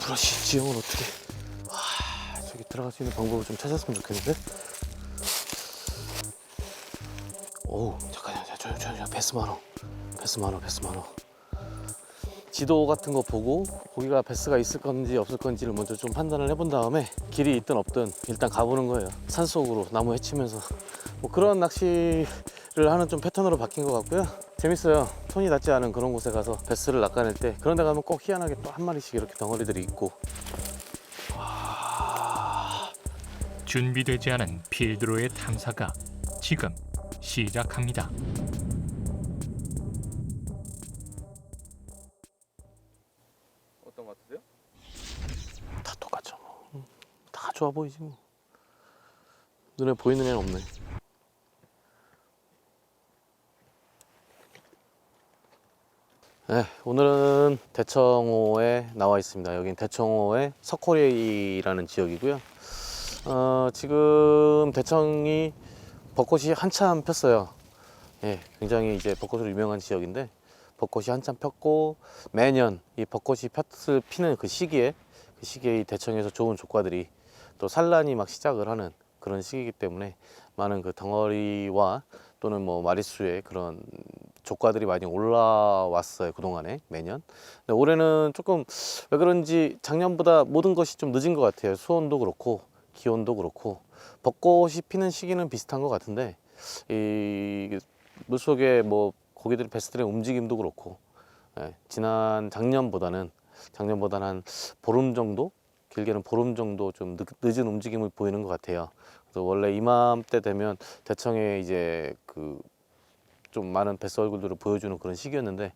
그러시 지형을 어떻게 저기 들어갈 수 있는 방법을 좀 찾았으면 좋겠는데. 오 잠깐요. 조용 베스 많어. 지도 같은 거 보고 거기가 베스가 있을 건지 없을 건지를 먼저 좀 판단을 해본 다음에 길이 있든 없든 일단 가보는 거예요. 산속으로 나무 헤치면서 뭐 그런 낚시를 하는 좀 패턴으로 바뀐 것 같고요. 재밌어요. 손이 닿지 않은 그런 곳에 가서 베스를 낚아낼 때 그런 데 가면 꼭 희한하게 또 한 마리씩 이렇게 덩어리들이 있고. 준비되지 않은 필드로의 탐사가 지금 시작합니다. 어떤 것 같으세요? 다 똑같죠 뭐. 다 좋아 보이지 뭐. 눈에 보이는 애는 없네. 네, 오늘은 대청호에 나와 있습니다. 여긴 대청호의 석호리라는 지역이고요. 지금 대청이 벚꽃이 한참 폈어요. 예, 굉장히 이제 벚꽃으로 유명한 지역인데 벚꽃이 한참 폈고 매년 이 벚꽃이 피는 그 시기에 이 대청에서 좋은 조과들이 또 산란이 막 시작을 하는 그런 시기이기 때문에 많은 그 덩어리와 또는 뭐 마리수의 그런 조과들이 많이 올라왔어요. 그동안에 매년. 근데 올해는 조금 왜 그런지 작년보다 모든 것이 좀 늦은 것 같아요. 수온도 그렇고 기온도 그렇고 벚꽃이 피는 시기는 비슷한 것 같은데 이 물속에 뭐 고기들 베스들의 움직임도 그렇고 작년보다는 한 보름 정도, 길게는 보름 정도 좀 늦은 움직임을 보이는 것 같아요. 그래서 원래 이맘때 되면 대청에 이제 그 좀 많은 베스 얼굴들을 보여주는 그런 시기였는데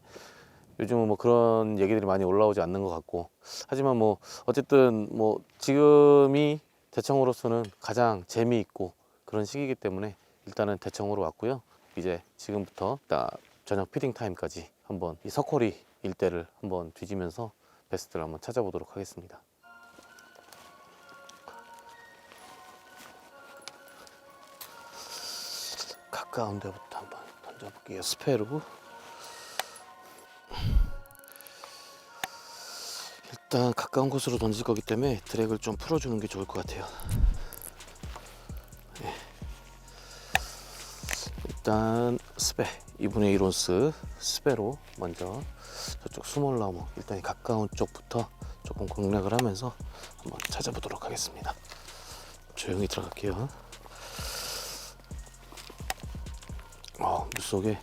요즘은 뭐 그런 얘기들이 많이 올라오지 않는 것 같고, 하지만 뭐 어쨌든 뭐 지금이 대청으로서는 가장 재미있고 그런 시기이기 때문에 일단은 대청으로 왔고요. 이제 지금부터 저녁 피딩 타임까지 한번 이 석호리 일대를 한번 뒤지면서 베스트를 한번 찾아보도록 하겠습니다. 가까운 데부터 한번 던져볼게요. 스페로. 일단 가까운 곳으로 던질 거기 때문에 드랙을 좀 풀어주는 게 좋을 것 같아요. 네. 일단 스페 2분의 1온스 스페로 먼저 저쪽 수몰나무 일단 가까운 쪽부터 조금 공략을 하면서 한번 찾아보도록 하겠습니다. 조용히 들어갈게요. 물속에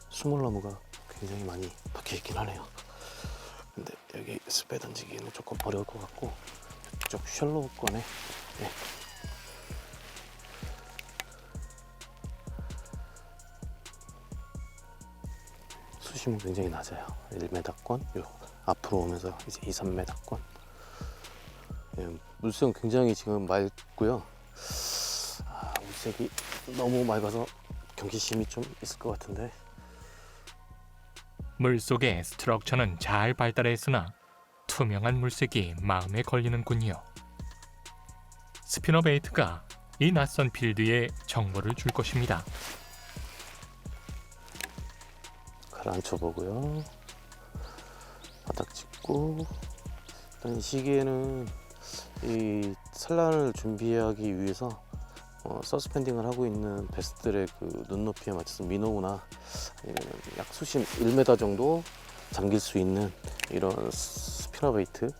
수몰나무가 굉장히 많이 박혀 있긴 하네요. 근데 여기 스페 던지기에는 조금 어려울 것 같고 이쪽 셜로우권에 수심은 굉장히 낮아요. 1m권 요 앞으로 오면서 이제 2, 3m권. 물색은 굉장히 지금 맑고요. 물색이 너무 맑아서 경계심이 좀 있을 것 같은데. 물속의 스트럭처는 잘 발달했으나 투명한 물색이 마음에 걸리는군요. 스피너 베이트가 이 낯선 필드에 정보를 줄 것입니다. 가라앉혀 보고요. 바닥 짚고. 일단 이 시기에는 이 산란을 준비하기 위해서 서스펜딩을 하고 있는 베스들의 그 눈높이에 맞춰서 미노우나 아니면 약 수심 1m 정도 잠길 수 있는 이런 스피너 베이트,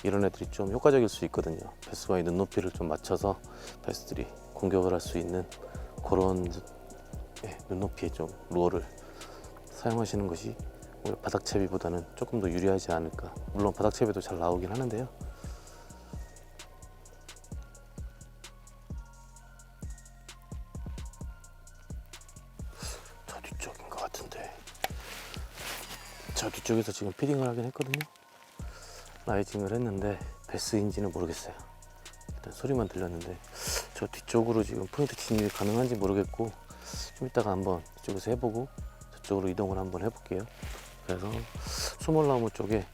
이런 애들이 좀 효과적일 수 있거든요. 베스와의 눈높이를 좀 맞춰서 베스들이 공격을 할 수 있는 그런 눈높이의 좀 루어를 사용하시는 것이 오히려 바닥채비보다는 조금 더 유리하지 않을까. 물론 바닥채비도 잘 나오긴 하는데요. 저 뒤쪽인 것 같은데. 저 뒤쪽에서 지금 피딩을 하긴 했거든요. 라이징을 했는데 베스인지는 모르겠어요. 일단 소리만 들렸는데 저 뒤쪽으로 지금 포인트 진입이 가능한지 모르겠고, 좀 이따가 한번 이쪽에서 해보고 저쪽으로 이동을 한번 해볼게요. 그래서 수몰나무 쪽에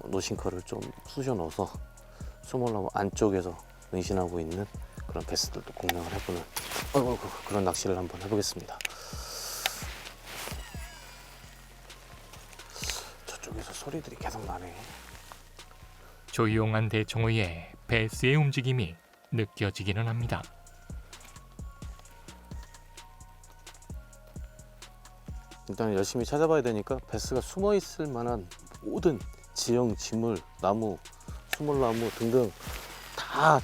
노싱커를 좀 쑤셔 넣어서 수몰나무 안쪽에서 은신하고 있는 그런 베스들도 공략을 해보는 그런 낚시를 한번 해보겠습니다. 저쪽에서 소리들이 계속 나네. 조용한 대청호에 베스의 움직임이 느껴지기는 합니다. 일단 열심히 찾아봐야 되니까 베스가 숨어 있을 만한 모든 지형, 지물, 나무, 수몰나무 등등 다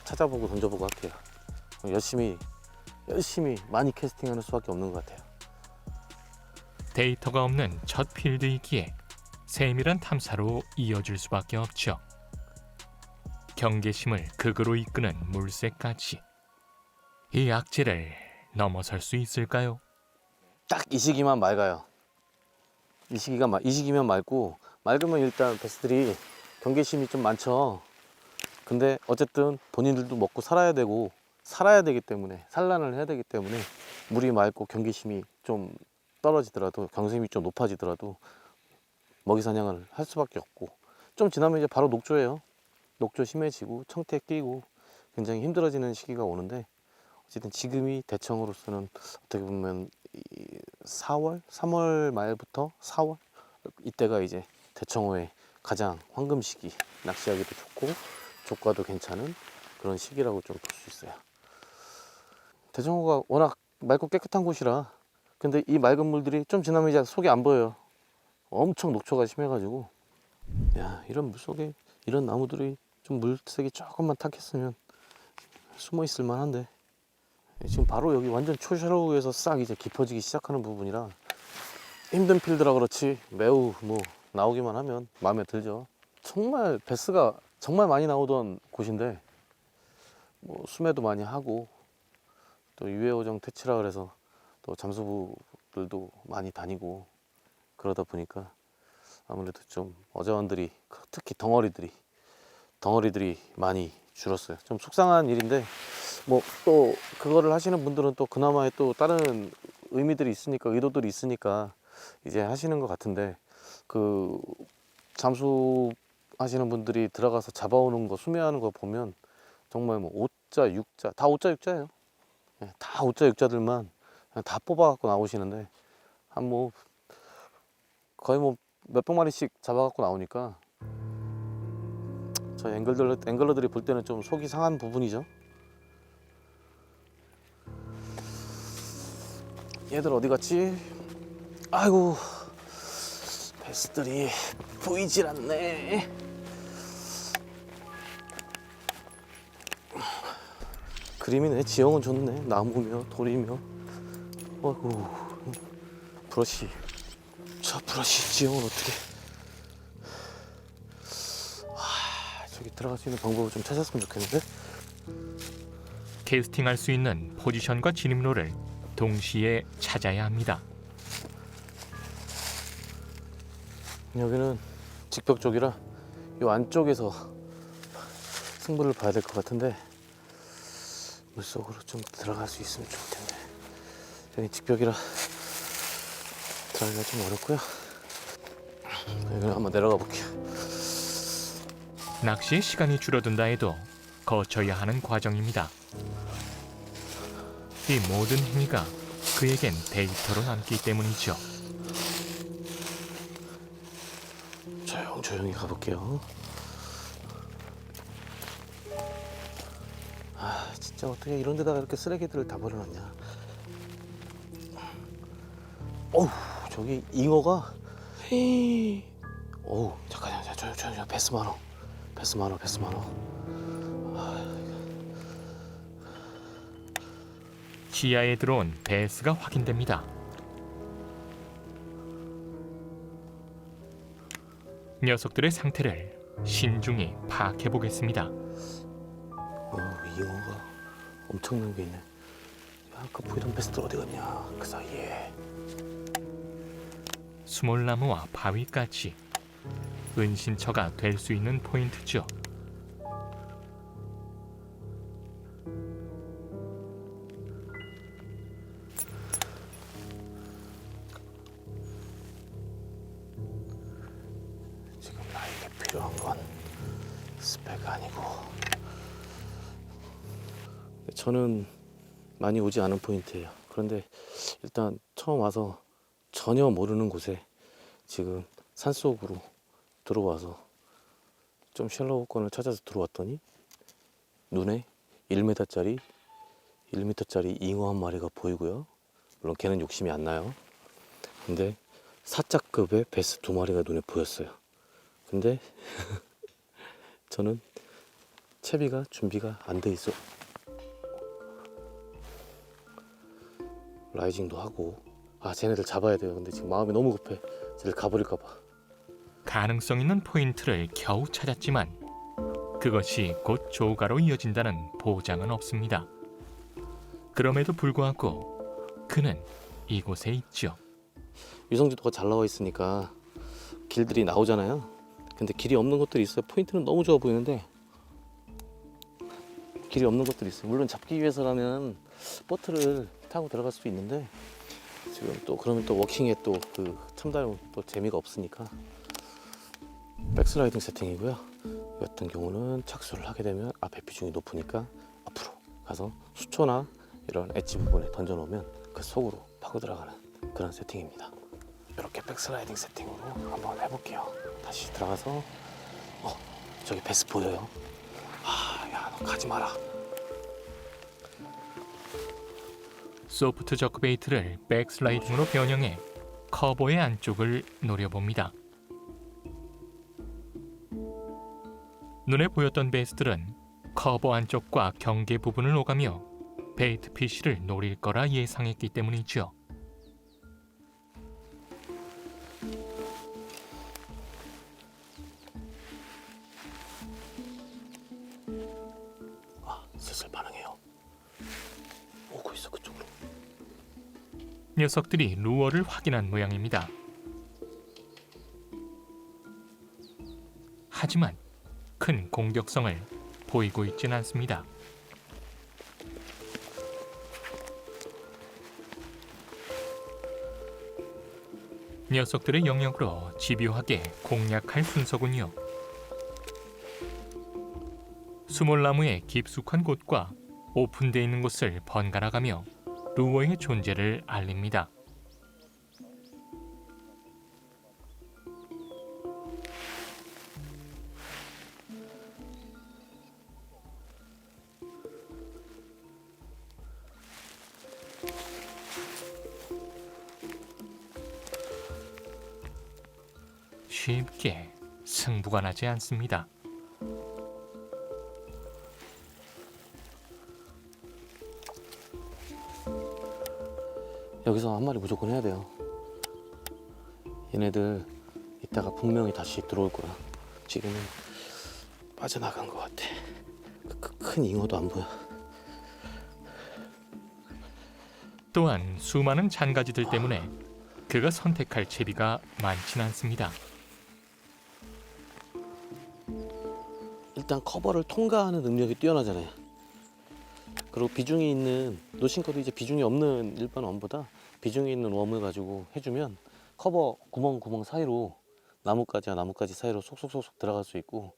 찾아보고 던져보고 할게요. 열심히 많이 캐스팅하는 수밖에 없는 것 같아요. 데이터가 없는 첫 필드이기에 세밀한 탐사로 이어질 수밖에 없죠. 경계심을 극으로 이끄는 물새까지 이 악재를 넘어설 수 있을까요? 딱 이 시기만 맑아요. 이 시기면 맑고, 맑으면 일단 베스들이 경계심이 좀 많죠. 근데 어쨌든 본인들도 먹고 살아야 되기 때문에, 산란을 해야 되기 때문에 물이 맑고 경계심이 좀 떨어지더라도, 경계심이 좀 높아지더라도 먹이 사냥을 할 수밖에 없고, 좀 지나면 이제 바로 녹조예요. 녹조 심해지고 청태 끼고 굉장히 힘들어지는 시기가 오는데, 어쨌든 지금이 대청으로서는 어떻게 보면 4월, 3월 말부터 4월 이때가 이제 대청호의 가장 황금 시기, 낚시하기도 좋고 조과도 괜찮은 그런 시기라고 좀 볼 수 있어요. 대청호가 워낙 맑고 깨끗한 곳이라, 근데 이 맑은 물들이 좀 지나면 이제 속이 안 보여요. 엄청 녹초가 심해가지고, 야, 이런 물속에 이런 나무들이 좀 물색이 조금만 탁했으면 숨어 있을 만한데, 지금 바로 여기 완전 초샤로우에서 싹 이제 깊어지기 시작하는 부분이라 힘든 필드라 그렇지 매우 뭐 나오기만 하면 마음에 들죠. 정말 베스가 정말 많이 나오던 곳인데, 뭐 수매도 많이 하고 또 유해오정 퇴치라 그래서 또 잠수부들도 많이 다니고 그러다 보니까 아무래도 좀 어자원들이, 특히 덩어리들이 많이 줄었어요. 좀 속상한 일인데, 뭐 또 그거를 하시는 분들은 또 그나마의 또 다른 의미들이 있으니까, 의도들이 있으니까 이제 하시는 것 같은데, 그 잠수 하시는 분들이 들어가서 잡아오는 거, 수매하는 거 보면 정말 뭐 5자, 6자 다 5자, 6자예요. 다 5자, 6자들만 그냥 다 뽑아갖고 나오시는데, 한 뭐 거의 뭐 몇백 마리씩 잡아갖고 나오니까 저희 앵글러들이 볼 때는 좀 속이 상한 부분이죠. 얘들 어디 갔지? 아이고, 베스들이 보이질 않네. 그림이네. 지형은 좋네. 나무며 돌이며. 아이고, 브러쉬. 저 브러쉬 지형은 어떻게? 저기 들어갈 수 있는 방법을 좀 찾았으면 좋겠는데. 캐스팅할 수 있는 포지션과 진입로를 동시에 찾아야 합니다. 여기는 직벽 쪽이라 이 안쪽에서 승부를 봐야 될 것 같은데, 물속으로 좀 들어갈 수 있으면 좋겠네. 여기 직벽이라 들어가기가 좀 어렵고요. 여기는 한번 내려가 볼게요. 낚시의 시간이 줄어든다 해도 거쳐야 하는 과정입니다. 이 모든 행위가 그에겐 데이터로 남기 때문이죠. 조용히 가볼게요. 아, 진짜 어떻게 이런 데다가 이렇게 쓰레기들을 다 버려놨냐. 어우, 저기 잉어가, 어우, 잠깐요. 조용. 베스 많어. 지하에 들어온 베스가 확인됩니다. 녀석들의 상태를 신중히 파악해 보겠습니다. 잉어가 엄청난 게 있네. 아까 보이던 베스들 어디 갔냐, 그 사이에. 수몰나무와 바위까지 은신처가 될 수 있는 포인트죠. 지금 나에게 필요한 건 스펙 아니고, 저는 많이 오지 않은 포인트예요. 그런데 일단 처음 와서 전혀 모르는 곳에 지금 산속으로 들어와서 좀 셜로우권을 찾아서 들어왔더니 눈에 1m짜리 잉어 한 마리가 보이고요. 물론 걔는 욕심이 안 나요. 근데 사자급의 베스 2마리가 눈에 보였어요. 근데 저는 채비가 준비가 안 돼 있어. 라이징도 하고 쟤네들 잡아야 돼요. 근데 지금 마음이 너무 급해. 쟤들 가버릴까 봐. 가능성 있는 포인트를 겨우 찾았지만 그것이 곧 조가로 이어진다는 보장은 없습니다. 그럼에도 불구하고 그는 이곳에 있죠. 위성지도가 잘 나와 있으니까 길들이 나오잖아요. 근데 길이 없는 것들이 있어요. 포인트는 너무 좋아 보이는데 길이 없는 것들이 있어요. 물론 잡기 위해서라면 보트를 타고 들어갈 수도 있는데 지금 또 그러면 또 워킹에 또 그 첨다운 또 재미가 없으니까 백슬라이딩 세팅이고요. 이 같은 경우는 착수를 하게 되면 앞에 비중이 높으니까 앞으로 가서 수초나 이런 엣지 부분에 던져 놓으면 그 속으로 파고 들어가는 그런 세팅입니다. 이렇게 백슬라이딩 세팅으로 한번 해볼게요. 다시 들어가서 저기 베스 보여요? 야, 너 가지 마라. 소프트 저크베이트를 백슬라이딩으로 변형해 커버의 안쪽을 노려봅니다. 눈에 보였던 베스들은 커버 안쪽과 경계 부분을 오가며 베이트 피쉬를 노릴 거라 예상했기 때문이죠. 슬슬 반응해요. 오고 있어 그쪽으로. 녀석들이 루어를 확인한 모양입니다. 하지만 큰 공격성을 보이고 있진 않습니다. 녀석들의 영역으로 집요하게 공략할 순서군요. 수몰나무의 깊숙한 곳과 오픈되어 있는 곳을 번갈아가며 루어의 존재를 알립니다. 쉽게 승부가 나지 않습니다. 여기서 한 마리 무조건 해야 돼요. 얘네들 이따가 분명히 다시 들어올 거야. 지금은 빠져나간 것 같아. 큰 잉어도 안 보여. 또한 수많은 잔가지들 때문에 그가 선택할 채비가 많진 않습니다. 일단 커버를 통과하는 능력이 뛰어나잖아요. 그리고 비중이 있는 노싱커도 이제 비중이 없는 일반 웜보다 비중이 있는 웜을 가지고 해주면 커버 구멍 사이로 나뭇가지와 나뭇가지 사이로 속속속속 들어갈 수 있고,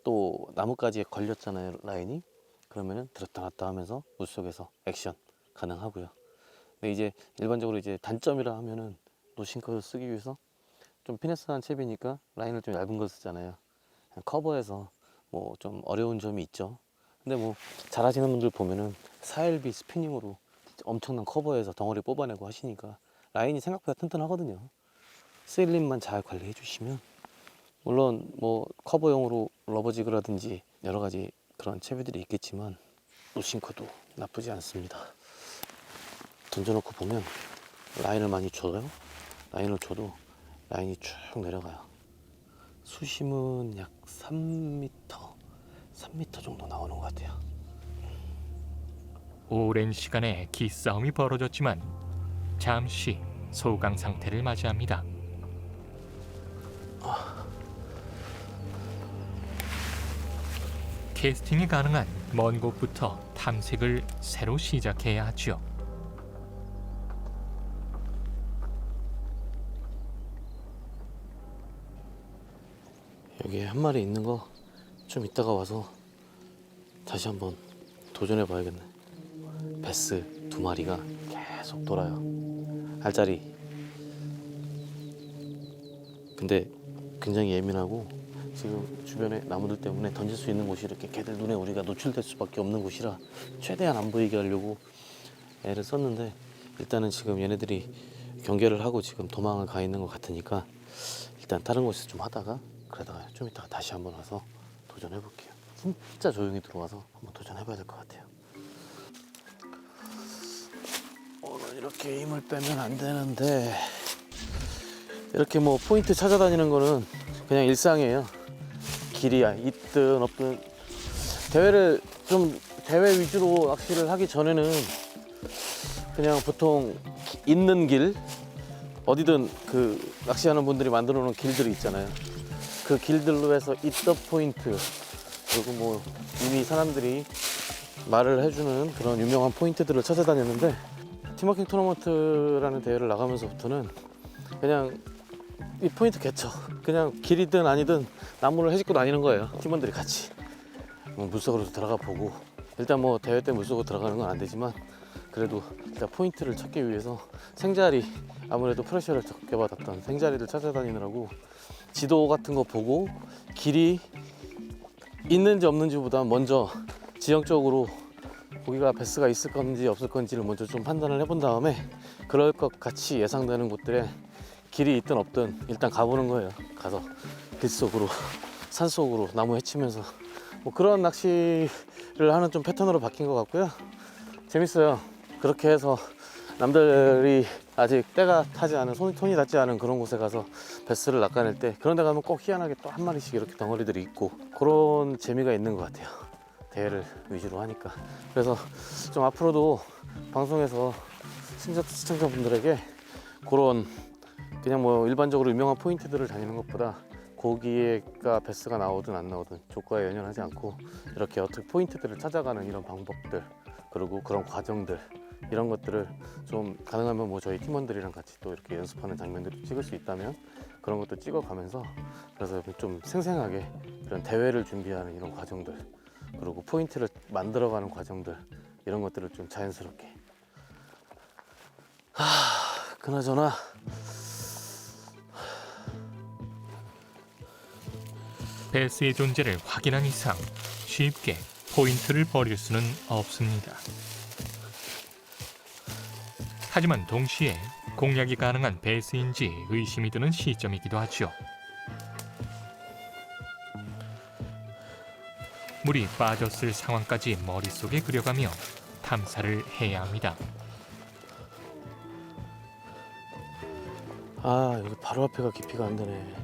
또 나뭇가지에 걸렸잖아요 라인이. 그러면은 들었다 놨다 하면서 물속에서 액션 가능하고요. 근데 이제 일반적으로 이제 단점이라 하면은 노싱커를 쓰기 위해서 좀 피네스한 채비니까 라인을 좀 얇은 걸 쓰잖아요. 커버에서 뭐 좀 어려운 점이 있죠. 근데 뭐 잘하시는 분들 보면은 4LB 스피닝으로 엄청난 커버에서 덩어리 뽑아내고 하시니까 라인이 생각보다 튼튼하거든요. 스일림만 잘 관리해 주시면, 물론 뭐 커버용으로 러버지그라든지 여러 가지 그런 채비들이 있겠지만 노싱커도 나쁘지 않습니다. 던져놓고 보면 라인을 많이 줘요. 라인을 줘도 라인이 쭉 내려가요. 수심은 약 3m 정도 나오는 것 같아요. 오랜 시간에 기싸움이 벌어졌지만 잠시 소강 상태를 맞이합니다. 캐스팅이 가능한 먼 곳부터 탐색을 새로 시작해야 하죠. 여기에 한 마리 있는 거 좀 이따가 와서 다시 한번 도전해 봐야겠네. 베스 2마리가 계속 돌아요. 알짜리. 근데 굉장히 예민하고 지금 주변에 나무들 때문에 던질 수 있는 곳이 이렇게 걔들 눈에 우리가 노출될 수밖에 없는 곳이라 최대한 안 보이게 하려고 애를 썼는데, 일단은 지금 얘네들이 경계를 하고 지금 도망을 가 있는 것 같으니까 일단 다른 곳에서 좀 하다가 그러다가 좀 이따가 다시 한번 와서 도전해 볼게요. 진짜 조용히 들어와서 한번 도전해 봐야 될 것 같아요. 오늘 이렇게 힘을 빼면 안 되는데, 이렇게 뭐 포인트 찾아다니는 거는 그냥 일상이에요. 길이 있든 없든. 대회 위주로 낚시를 하기 전에는 그냥 보통 있는 길, 어디든 그 낚시하는 분들이 만들어 놓은 길들이 있잖아요. 그 길들로 해서 있던 포인트, 그리고 뭐 이미 사람들이 말을 해주는 그런 유명한 포인트들을 찾아다녔는데, 팀워킹 토너먼트라는 대회를 나가면서부터는 그냥 이 포인트 개쳐, 그냥 길이든 아니든 나무를 헤집고 다니는 거예요. 팀원들이 같이 뭐 물속으로 들어가 보고, 일단 뭐 대회 때 물속으로 들어가는 건 안 되지만 그래도 일단 포인트를 찾기 위해서 생자리, 아무래도 프레셔를 적게 받았던 생자리를 찾아다니느라고 지도 같은 거 보고 길이 있는지 없는지보다 먼저 지형적으로 고기가 베스가 있을 건지 없을 건지를 먼저 좀 판단을 해본 다음에 그럴 것 같이 예상되는 곳들에 길이 있든 없든 일단 가보는 거예요. 가서 길 속으로, 산 속으로 나무 헤치면서 뭐 그런 낚시를 하는 좀 패턴으로 바뀐 것 같고요. 재밌어요. 그렇게 해서 남들이 아직 때가 타지 않은, 손이 닿지 않은 그런 곳에 가서 베스를 낚아낼 때, 그런 데 가면 꼭 희한하게 또 한 마리씩 이렇게 덩어리들이 있고 그런 재미가 있는 것 같아요. 대회를 위주로 하니까. 그래서 좀 앞으로도 방송에서 시청자분들에게 그런 그냥 뭐 일반적으로 유명한 포인트들을 다니는 것보다 고기가 베스가 나오든 안 나오든 조과에 연연하지 않고 이렇게 어떻게 포인트들을 찾아가는 이런 방법들, 그리고 그런 과정들, 이런 것들을 좀 가능하면 뭐 저희 팀원들이랑 같이 또 이렇게 연습하는 장면들을 찍을 수 있다면 그런 것도 찍어가면서, 그래서 좀 생생하게 이런 대회를 준비하는 이런 과정들, 그리고 포인트를 만들어가는 과정들, 이런 것들을 좀 자연스럽게. 그나저나 베스의 존재를 확인한 이상 쉽게 포인트를 버릴 수는 없습니다. 하지만 동시에 공략이 가능한 베스인지 의심이 드는 시점이기도 하죠. 물이 빠졌을 상황까지 머릿속에 그려가며 탐사를 해야 합니다. 여기 바로 앞에가 깊이가 안 되네.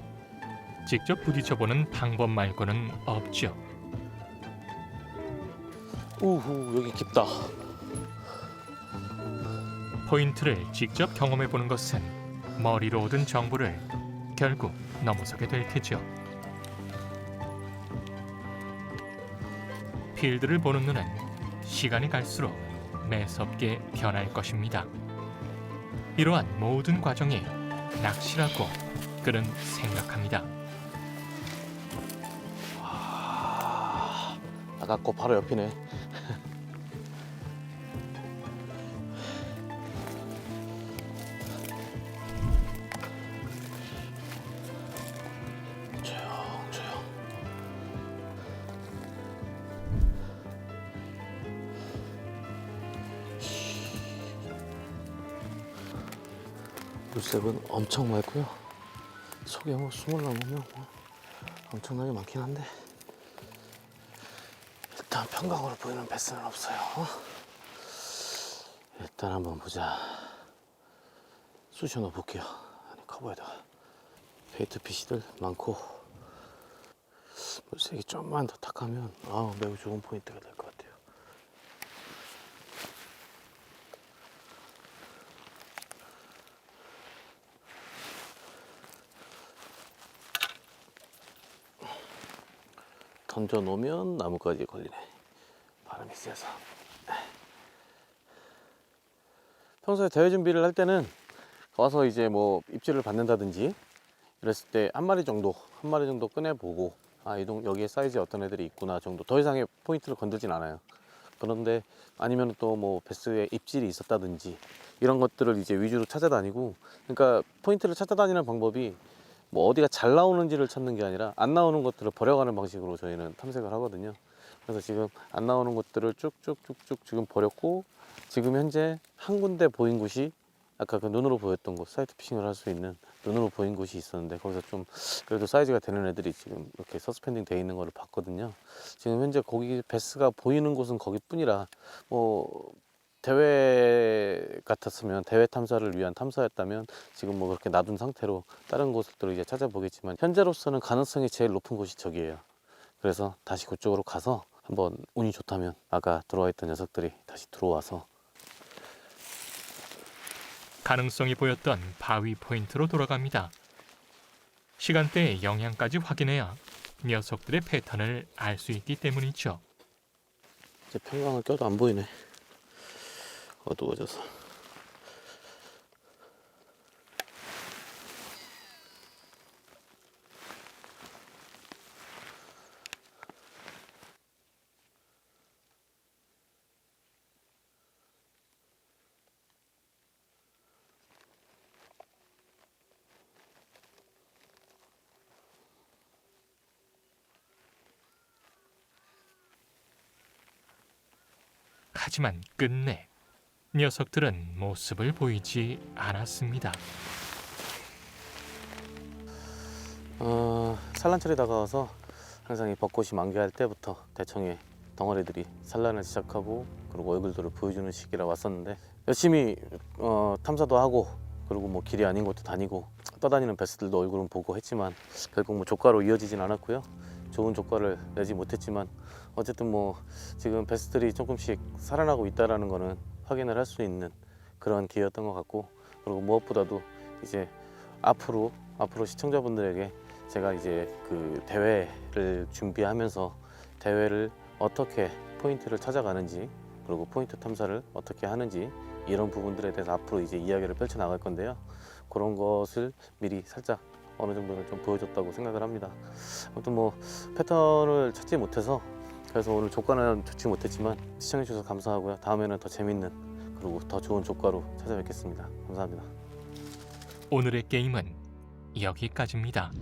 직접 부딪혀보는 방법 말고는 없죠. 우후, 여기 깊다. 포인트를 직접 경험해보는 것은 머리로 얻은 정보를 결국 넘어서게 될 테죠. 필드를 보는 눈은 시간이 갈수록 매섭게 변할 것입니다. 이러한 모든 과정이 낚시라고 그는 생각합니다. 아깝고 바로 옆이네. 조용. 물색은 엄청 맑고요. 속에 뭐 숨을 넘으면 뭐 엄청나게 많긴 한데, 일단 평강으로 보이는 베스는 없어요. 일단 한번 보자. 쑤셔 넣어 볼게요. 안에 커버에다가. 베이트 피시들 많고, 물색이 좀만 더 탁하면 매우 좋은 포인트가 될 것 같아요. 던져 놓으면 나무까지 걸리네. 바람이 세서. 평소에 대회 준비를 할 때는 와서 이제 뭐 입질을 받는다든지 이랬을 때 한 마리 정도 꺼내보고, 여기에 사이즈에 어떤 애들이 있구나 정도, 더 이상의 포인트를 건들진 않아요. 그런데 아니면 또 뭐 베스에 입질이 있었다든지 이런 것들을 이제 위주로 찾아다니고, 그러니까 포인트를 찾아다니는 방법이 뭐 어디가 잘 나오는지를 찾는 게 아니라 안 나오는 것들을 버려가는 방식으로 저희는 탐색을 하거든요. 그래서 지금 안 나오는 것들을 쭉쭉쭉쭉 지금 버렸고, 지금 현재 한 군데 보인 곳이 아까 그 눈으로 보였던 곳, 사이트 피싱을 할 수 있는 눈으로 보인 곳이 있었는데, 거기서 좀 그래도 사이즈가 되는 애들이 지금 이렇게 서스펜딩 되어 있는 거를 봤거든요. 지금 현재 거기 베스가 보이는 곳은 거기뿐이라, 뭐 대회 같았으면, 대회 탐사를 위한 탐사였다면 지금 뭐 그렇게 놔둔 상태로 다른 곳들을 이제 찾아보겠지만, 현재로서는 가능성이 제일 높은 곳이 저기예요. 그래서 다시 그쪽으로 가서 한번 운이 좋다면 아까 들어와 있던 녀석들이 다시 들어와서 가능성이 보였던 바위 포인트로 돌아갑니다. 시간대의 영향까지 확인해야 녀석들의 패턴을 알 수 있기 때문이죠. 이제 평광을 껴도 안 보이네. 어두워져서. 하지만 끝내 녀석들은 모습을 보이지 않았습니다. 산란철이 다가와서 항상 이 벚꽃이 만개할 때부터 대청에 덩어리들이 산란을 시작하고, 그리고 얼굴들을 보여주는 시기라 왔었는데, 열심히 탐사도 하고, 그리고 뭐 길이 아닌 곳도 다니고 떠다니는 베스들도 얼굴은 보고 했지만 결국 뭐 조과로 이어지진 않았고요. 좋은 조과를 내지 못했지만 어쨌든 뭐 지금 베스들이 조금씩 살아나고 있다라는 거는 확인을 할 수 있는 그런 기회였던 것 같고, 그리고 무엇보다도 이제 앞으로 시청자분들에게 제가 이제 그 대회를 준비하면서 대회를 어떻게 포인트를 찾아가는지, 그리고 포인트 탐사를 어떻게 하는지, 이런 부분들에 대해서 앞으로 이제 이야기를 펼쳐 나갈 건데요. 그런 것을 미리 살짝 어느 정도는 좀 보여줬다고 생각을 합니다. 아무튼 뭐 패턴을 찾지 못해서, 그래서 오늘 조과는 좋지 못했지만 시청해 주셔서 감사하고요. 다음에는 더 재밌는, 그리고 더 좋은 조과로 찾아뵙겠습니다. 감사합니다. 오늘의 게임은 여기까지입니다.